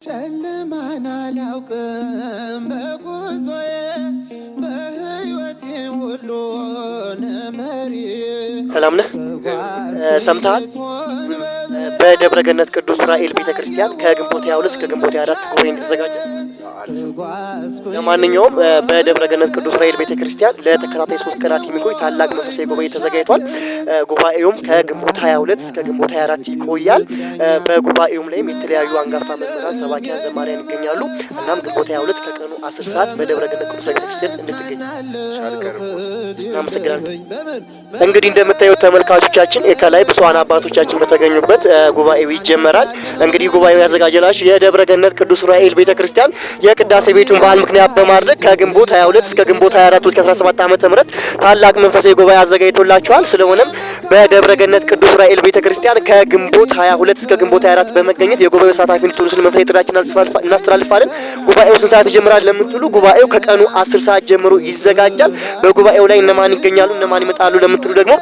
ጨለማን አላውቅም በጉዞዬ በህይወቴ ሁሉ ነመሪ ሰላም ነህ? ሰምተሃል? በደብረ ገነት ቅዱስ ራኤል ቤተክርስቲያን ከግንቦት 22 እስከ ግንቦት 24 ጉባኤ እንደተዘጋጀ። ለማንኛውም በደብረ ገነት ቅዱስ ራኤል ቤተክርስቲያን ለተከታታይ 3 ቀናት የሚቆይ ታላቅ መንፈሳዊ ጉባኤ ተዘጋጅቷል። ጉባኤውም ከግንቦት 22 እስከ ግንቦት 24 ይቆያል። በጉባኤውም ላይም የተለያዩ አንጋፋ መምህራን፣ ሰባኪያን፣ ዘማሪያን ይገኛሉ። እናም ግንቦት 22 ከቀኑ 10 ሰዓት በደብረ ገነት ቅዱስ ራኤል ቤተክርስቲያን እንድትገኙ እናመሰግናለን። እንግዲህ እንደምታዩት ተመልካቾቻችን ከላይ ብፁዓን አባቶቻችን በተገኙበት ጉባኤው ይጀመራል። እንግዲህ ጉባኤው ያዘጋጀላችሁ የደብረ ገነት ቅዱስ ራኤል ቤተክርስቲያን የቅዳሴ ቤቱን በዓል ምክንያት በማድረግ ከግንቦት 22 እስከ ግንቦት 24 2017 ዓ.ም ታላቅ መንፈሳዊ ጉባኤ አዘጋጅቶላችኋል። ስለሆነም በደብረ ገነት ቅዱስ ራኤል ቤተክርስቲያን ከግንቦት 22 እስከ ግንቦት 24 በመገኘት የጉባኤው ተሳታፊ እንድትሆኑ ስለ መንፈሳዊ ጥሪያችን እናስተላልፋለን። ጉባኤው ስንት ሰዓት ይጀምራል ለምትሉ ጉባኤው ከቀኑ 10 ሰዓት ጀምሮ ይዘጋጃል። በጉባኤው ላይ እነማን ይገኛሉ እነማን ይመጣሉ ለምትሉ ደግሞ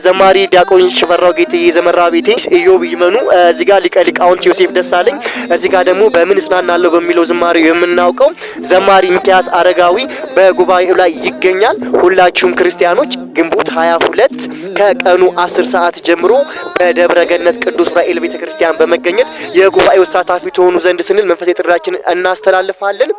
ዘማሪ ዲያቆን ሽፈራው ጌቴ፣ ዘመራ ቤቴ ኢዮብ ይመኑ፣ እዚህ ጋር ሊቀ ሊቃውንት ዮሴፍ ደሳለኝ፣ እዚህ ጋር ደግሞ በምን እጽናናለሁ በሚለው ዝማሬው የምናውቀው ዘማሪ ሚኪያስ አረጋዊ በጉባኤው ላይ ይገኛል። ሁላችሁም ክርስቲያኖች ግንቦት 22 ከቀኑ 10 ሰዓት ጀምሮ በደብረ ገነት ቅዱስ ራኤል ቤተክርስቲያን በመገኘት የጉባኤው ተሳታፊ ትሆኑ ዘንድ ስንል መንፈሳዊ ጥሪያችንን እናስተላልፋለን።